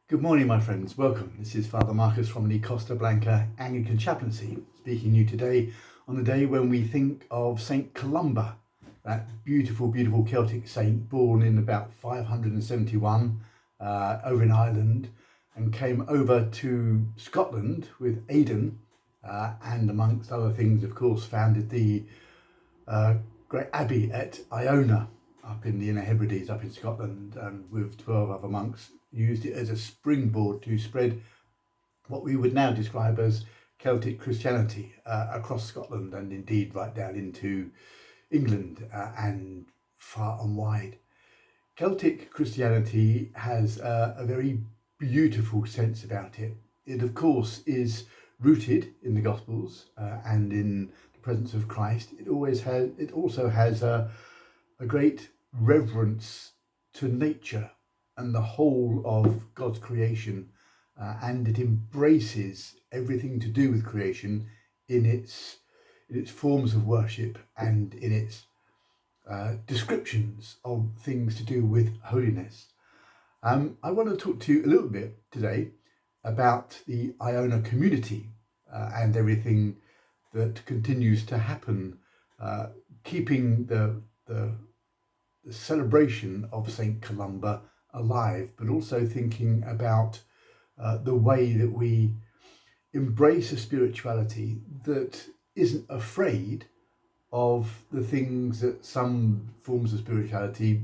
Good morning, my friends. Welcome. This is Father Marcus from the Costa Blanca Anglican Chaplaincy, speaking to you today on the day when we think of Saint Columba, that beautiful, beautiful Celtic saint born in about 571 over in Ireland, and came over to Scotland with Aidan, and amongst other things, of course, founded the great abbey at Iona up in the Inner Hebrides up in Scotland, and with 12 other monks used it as a springboard to spread what we would now describe as Celtic Christianity across Scotland and indeed right down into England and far and wide. Celtic Christianity has a very beautiful sense about it. It of course is rooted in the Gospels and in the presence of Christ. It also has a great reverence to nature and the whole of God's creation, and it embraces everything to do with creation in its forms of worship and in its descriptions of things to do with holiness. I want to talk to you a little bit today about the Iona community and everything that continues to happen, keeping the celebration of Saint Columba alive, but also thinking about the way that we embrace a spirituality that isn't afraid of the things that some forms of spirituality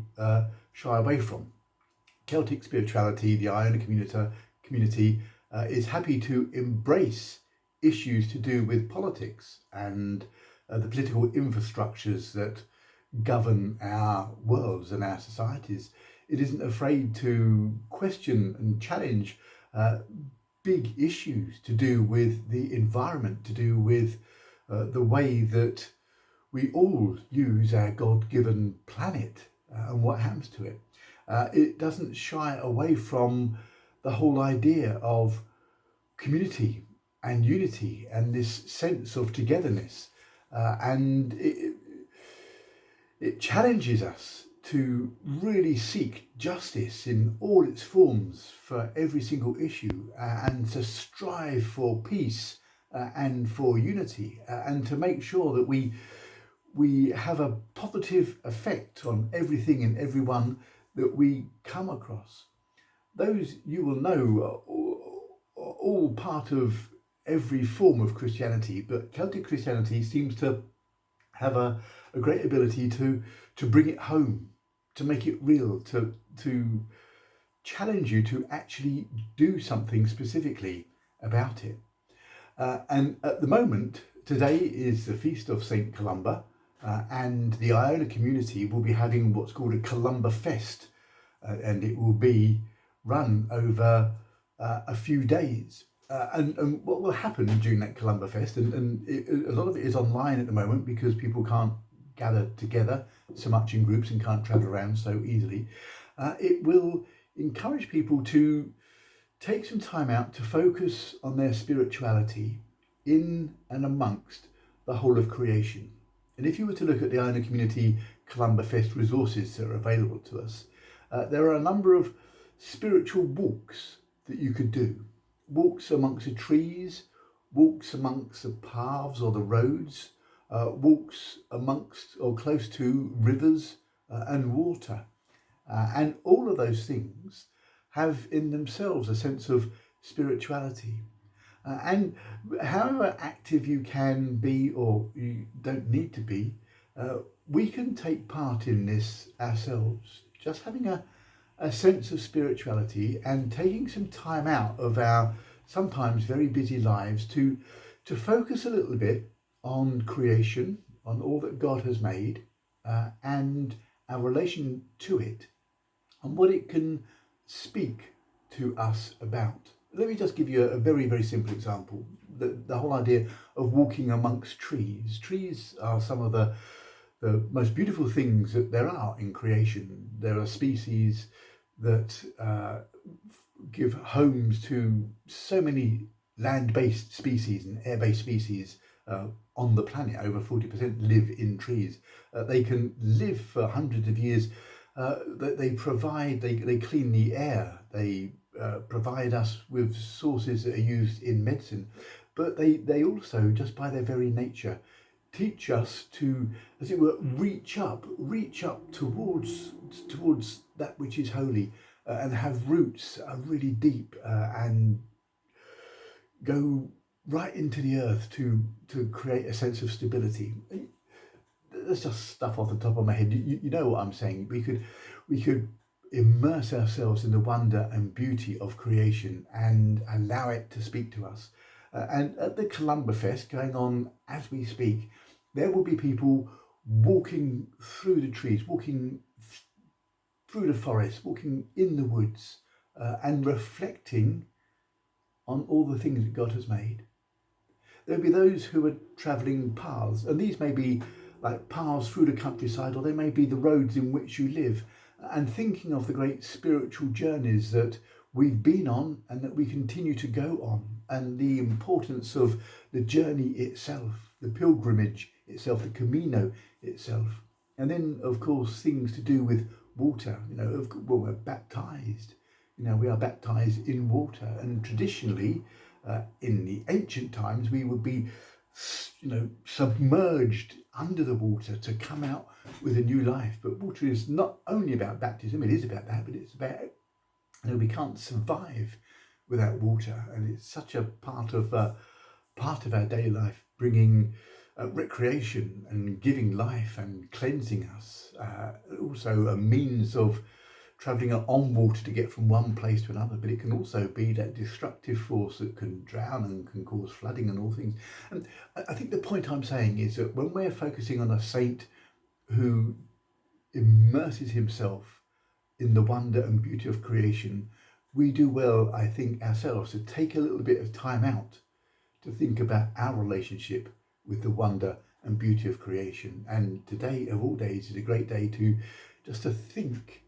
shy away from. Celtic spirituality, the Iona community is happy to embrace issues to do with politics and the political infrastructures that govern our worlds and our societies. It isn't afraid to question and challenge big issues to do with the environment, to do with the way that we all use our God-given planet and what happens to it. It doesn't shy away from the whole idea of community and unity and this sense of togetherness, and it challenges us to really seek justice in all its forms for every single issue, and to strive for peace and for unity, and to make sure that we have a positive effect on everything and everyone that we come across. Those, you will know, are all part of every form of Christianity, but Celtic Christianity seems to have a great ability to bring it home, to make it real, to challenge you to actually do something specifically about it. And at the moment, today is the feast of Saint Columba, and the Iona community will be having what's called a Columba Fest, and it will be run over a few days. And what will happen during that Columba Fest, and a lot of it is online at the moment because people can't gather together so much in groups and can't travel around so easily. It will encourage people to take some time out to focus on their spirituality in and amongst the whole of creation. And if you were to look at the Iona Community Columba Fest resources that are available to us, there are a number of spiritual walks that you could do. Walks amongst the trees, walks amongst the paths or the roads, walks amongst or close to rivers and water. And all of those things have in themselves a sense of spirituality. And however active you can be, or you don't need to be, we can take part in this ourselves. Just having a sense of spirituality and taking some time out of our sometimes very busy lives to focus a little bit on creation, on all that God has made, and our relation to it, and what it can speak to us about. Let me just give you a very, very simple example. The whole idea of walking amongst trees. Trees are some of the most beautiful things that there are in creation. There are species that give homes to so many land-based species and air-based species on the planet. Over 40% live in trees. They can live for hundreds of years. They provide, they clean the air, they provide us with sources that are used in medicine, but they also, just by their very nature, teach us to, as it were, reach up towards that which is holy, and have roots really deep, and go right into the earth to create a sense of stability. That's just stuff off the top of my head. You know what I'm saying. We could immerse ourselves in the wonder and beauty of creation and allow it to speak to us. And at the Columba Fest going on as we speak, there will be people walking through the trees, walking through the forest, walking in the woods, and reflecting on all the things that God has made. There'll be those who are travelling paths, and these may be like paths through the countryside, or they may be the roads in which you live, and thinking of the great spiritual journeys that we've been on and that we continue to go on, and the importance of the journey itself, the pilgrimage itself, the Camino itself. And then, of course, things to do with water. Well, we're baptized. We are baptized in water, and traditionally, in the ancient times, we would be, submerged under the water to come out with a new life. But water is not only about baptism; it is about that, but it's about, we can't survive without water, and it's such a part of our daily life, bringing recreation and giving life and cleansing us. Also a means of travelling on water to get from one place to another, but it can also be that destructive force that can drown and can cause flooding and all things. And I think the point I'm saying is that when we're focusing on a saint who immerses himself in the wonder and beauty of creation, we do well, I think, ourselves to take a little bit of time out to think about our relationship with the wonder and beauty of creation. And today, of all days, is a great day to think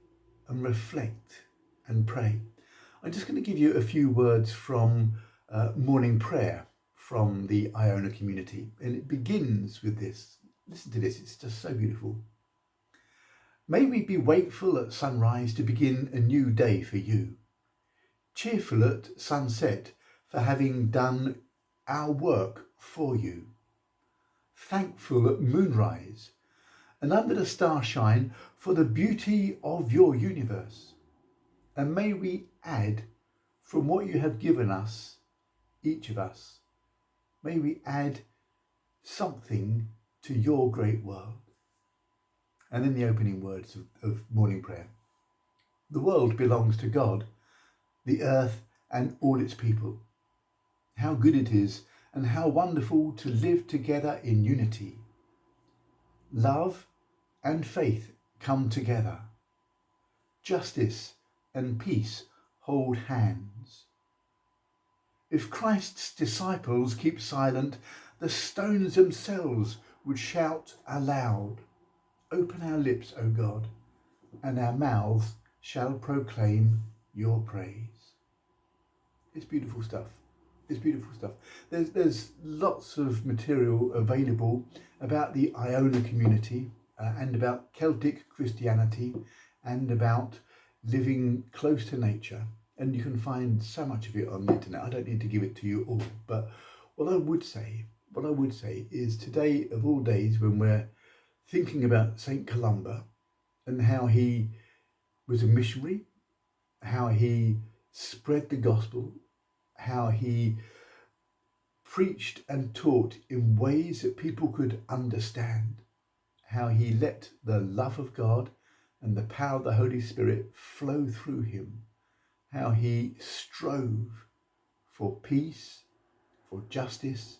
and reflect and pray. I'm just going to give you a few words from morning prayer from the Iona community, and it begins with this. Listen to this, it's just so beautiful. May we be wakeful at sunrise to begin a new day for you, cheerful at sunset for having done our work for you, thankful at moonrise and under the starshine for the beauty of your universe. And may we add from what you have given us, each of us, may we add something to your great world. And then the opening words of morning prayer. The world belongs to God, the earth and all its people. How good it is and how wonderful to live together in unity. Love and faith come together. Justice and peace hold hands. If Christ's disciples keep silent, the stones themselves would shout aloud. Open our lips, O God, and our mouths shall proclaim your praise. It's beautiful stuff. It's beautiful stuff. There's lots of material available about the Iona community, and about Celtic Christianity, and about living close to nature. And you can find so much of it on the internet. I don't need to give it to you all. But what I would say is, today of all days, when we're thinking about St. Columba and how he was a missionary, how he spread the gospel, how he preached and taught in ways that people could understand, how he let the love of God and the power of the Holy Spirit flow through him, how he strove for peace, for justice,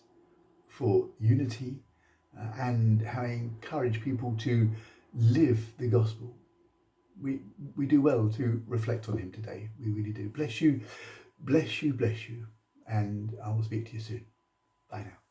for unity, and how he encouraged people to live the gospel. We do well to reflect on him today. We really do. Bless you, bless you, bless you. And I will speak to you soon. Bye now.